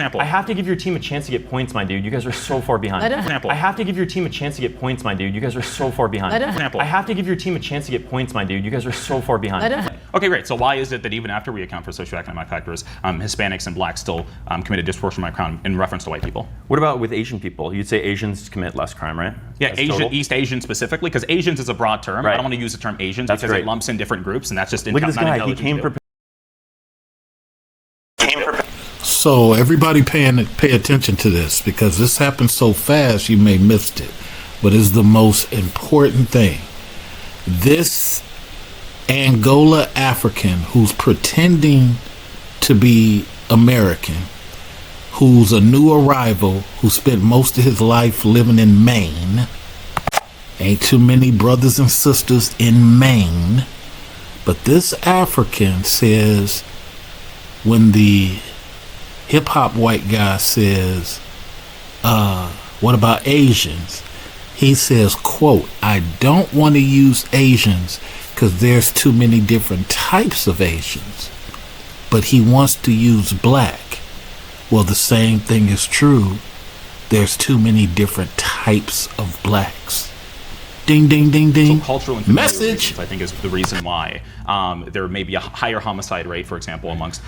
I have to give your team a chance to get points, my dude. You guys are so far behind. I have to give your team a chance to get points, my dude. You guys are so far behind. I have to give your team a chance to get points, my dude. You guys are so far behind. Okay, great. So why is it that even after we account for socioeconomic factors, Hispanics and blacks still commit a disproportionate crime in reference to white people? What about with Asian people? You'd say Asians commit less crime, right? Yeah, East Asian specifically, because Asians is a broad term. Right. I don't want to use the term Asians That's because great. it lumps in different groups, and that's just Look at this not guy. He intelligent came to do. prepared. So everybody pay attention to this, because this happens so fast you may missed it, but it's the most important thing. This Angola African who's pretending to be American, who's a new arrival, who spent most of his life living in Maine. Ain't too many brothers and sisters in Maine. But this African says, when the hip-hop white guy says, what about Asians? He says, quote, I don't want to use Asians because there's too many different types of Asians. But he wants to use black. Well, the same thing is true. There's too many different types of blacks. Ding, ding, ding, ding. So cultural and message, I think, is the reason why there may be a higher homicide rate, for example, amongst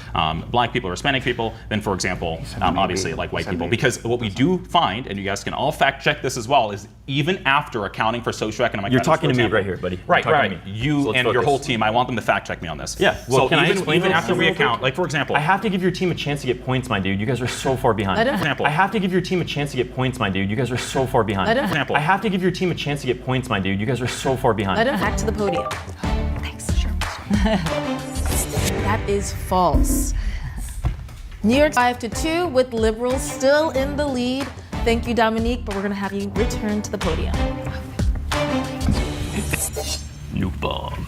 black people or Hispanic people than, for example, obviously like white people. Because what we do find, and you guys can all fact check this as well, is even after accounting for socioeconomic You're factors, talking for to me example, right here, buddy. Right. You So and let's your whole focus. team, I want them to fact check me on this. Yeah. Well, so can I explain even this after we real quick? account, like for example, I have to give your team a chance to get points, my dude. You guys are so far behind. I have to give your team a chance to get points, my dude. You guys are so far behind. I have to give your team a chance to get points, my dude. You guys are so far behind. Back to the podium. Thanks. Sure. That is false. New York 5-2 with liberals still in the lead. Thank you, Dominique, but we're going to have you return to the podium. Nuke bomb.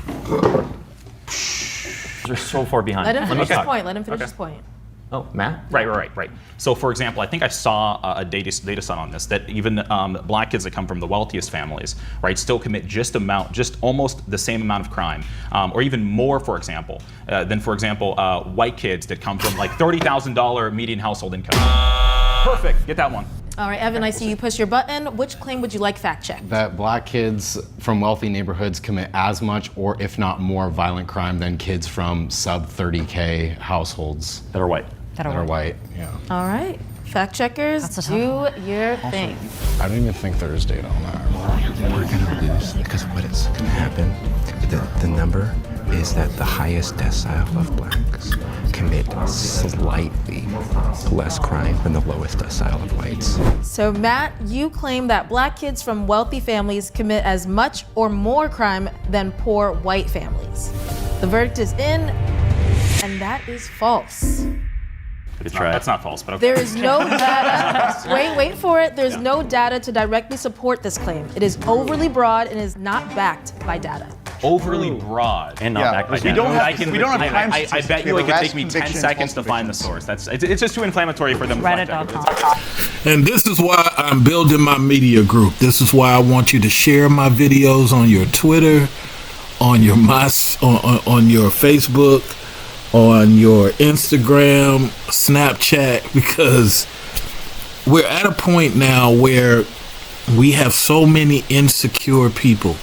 You're so far behind. Let him finish his Okay. point. Let him finish Okay. his point. Oh, Matt? Right. So, for example, I think I saw a data set on this, that even black kids that come from the wealthiest families, right, still commit just almost the same amount of crime, or even more, for example, than, for example, white kids that come from like $30,000 median household income. Perfect. Get that one. All right, Evan, I see you push your button. Which claim would you like fact checked? That black kids from wealthy neighborhoods commit as much or if not more violent crime than kids from sub 30K households That are white. that are white. Yeah. All right, fact checkers, That's a tough do your thing. I don't even think there's data on that. We're gonna lose because what is gonna happen, the number is that the highest decile of blacks commit slightly less crime than the lowest decile of whites. So, Matt, you claim that black kids from wealthy families commit as much or more crime than poor white families. The verdict is in, and that is false. That's not false, but okay. There is no data. Wait for it. There's no data to directly support this claim. It is overly broad and is not backed by data. Overly broad. And not backed by we data. don't have, I can- we don't have I- time I bet statistics. you We it have could take me 10 arrest seconds to find the convictions, source. It's just too inflammatory for them to fact check it. Reddit.com. And this is why I'm building my media group. This is why I want you to share my videos on your Twitter, on your on your Facebook, on your Instagram, Snapchat, because we're at a point now where we have so many insecure people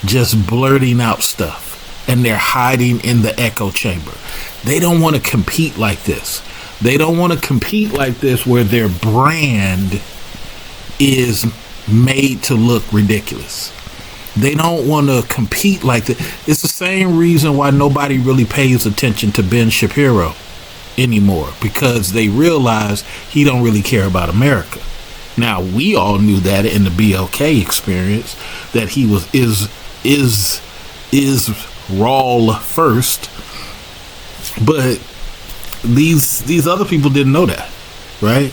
just blurting out stuff, and they're hiding in the echo chamber. They don't want to compete like this. They don't want to compete like this where their brand is made to look ridiculous. They don't want to compete like that. It's the same reason why nobody really pays attention to Ben Shapiro anymore, because they realize he don't really care about America. Now, we all knew that in the BLK experience, that he is raw first, but these other people didn't know that, right?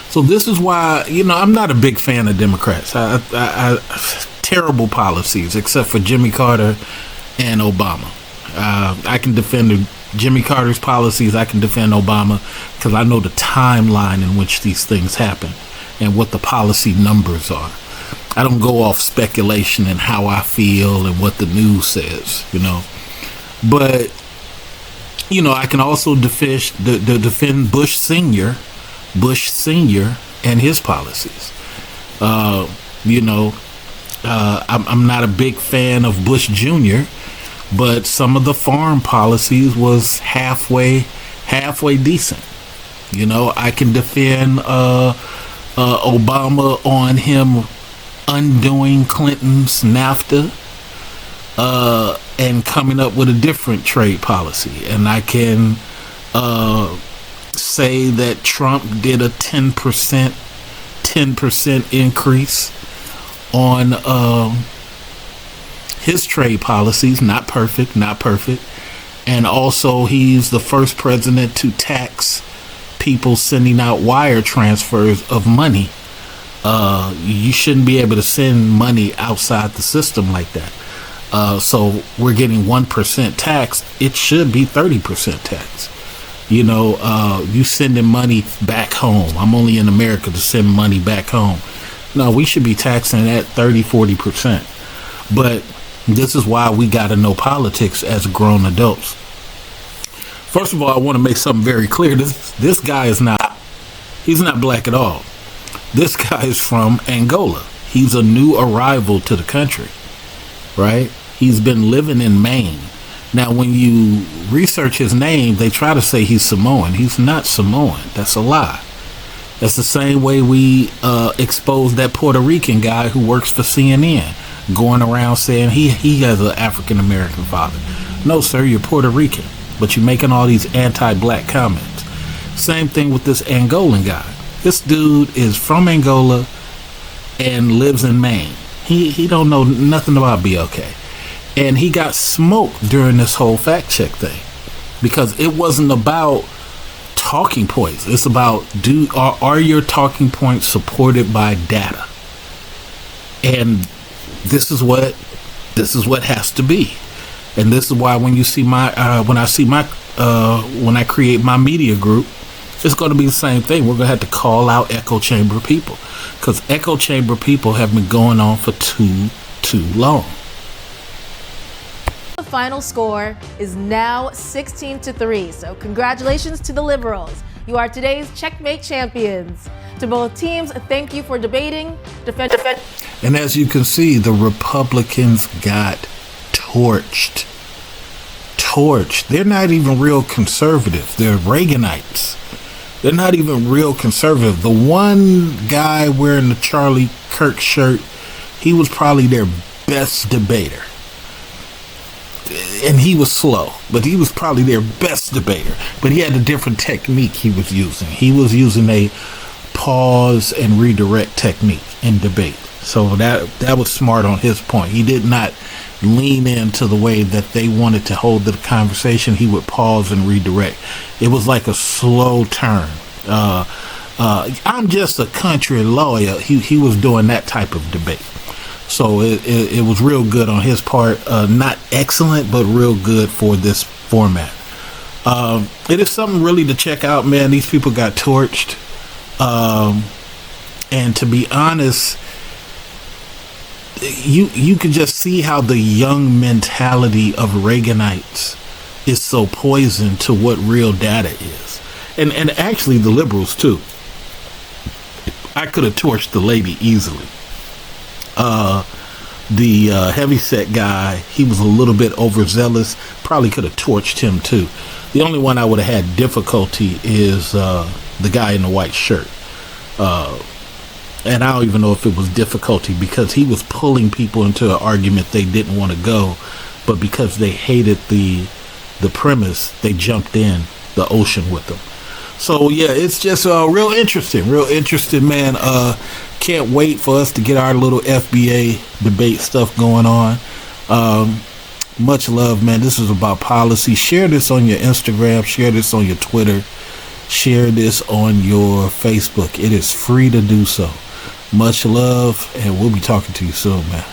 So this is why, I'm not a big fan of Democrats. I terrible policies, except for Jimmy Carter and Obama. I can defend Jimmy Carter's policies. I can defend Obama because I know the timeline in which these things happen and what the policy numbers are. I don't go off speculation and how I feel and what the news says, But, I can also defend Bush Sr. Bush Sr. and his policies. I'm not a big fan of Bush Jr., but some of the foreign policies was halfway decent. I can defend Obama on him undoing Clinton's NAFTA and coming up with a different trade policy. And I can say that Trump did a 10% increase on his trade policies. Not perfect. And also he's the first president to tax people sending out wire transfers of money. You shouldn't be able to send money outside the system like that. So we're getting 1% tax. It should be 30% tax. You sending money back home. I'm only in America to send money back home. No, we should be taxing at 30-40%. But this is why we got to know politics as grown adults. First of all, I want to make something very clear. This guy he's not black at all. This guy is from Angola. He's a new arrival to the country, right? He's been living in Maine. Now, when you research his name, they try to say he's Samoan. He's not Samoan. That's a lie. That's the same way we exposed that Puerto Rican guy who works for CNN, going around saying he has an African-American father. No, sir, you're Puerto Rican, but you're making all these anti-black comments. Same thing with this Angolan guy. This dude is from Angola and lives in Maine. He don't know nothing about BLK. And he got smoked during this whole fact check thing because it wasn't about talking points. It's about are your talking points supported by data? And this is what has to be. And this is why when you see when I create my media group, it's going to be the same thing. We're going to have to call out echo chamber people because echo chamber people have been going on for too long. The final score is now 16-3. So congratulations to the Liberals. You are today's checkmate champions. To both teams, thank you for debating. Defend. And as you can see, the Republicans got torched. They're not even real conservative. They're Reaganites. They're not even real conservative. The one guy wearing the Charlie Kirk shirt, he was probably their best debater. And he was slow, but he was probably their best debater. But he had a different technique he was using. He was using a pause and redirect technique in debate. So that was smart on his point. He did not lean into the way that they wanted to hold the conversation. He would pause and redirect. It was like a slow turn. I'm just a country lawyer. He was doing that type of debate. So it was real good on his part. Not excellent, but real good for this format. It is something really to check out, man. These people got torched. And to be honest, you can just see how the young mentality of Reaganites is so poison to what real data is. And actually the liberals too. I could have torched the lady easily. The heavyset guy, he was a little bit overzealous. Probably could have torched him too. The only one I would have had difficulty is the guy in the white shirt. And I don't even know if it was difficulty because he was pulling people into an argument they didn't want to go, but because they hated the premise, they jumped in the ocean with them. So yeah, it's just real interesting, man. Can't wait for us to get our little FBA debate stuff going on. Much love, man. This is about policy. Share this on your Instagram, share this on your Twitter, share this on your Facebook. It is free to do so. Much love, and we'll be talking to you soon, man.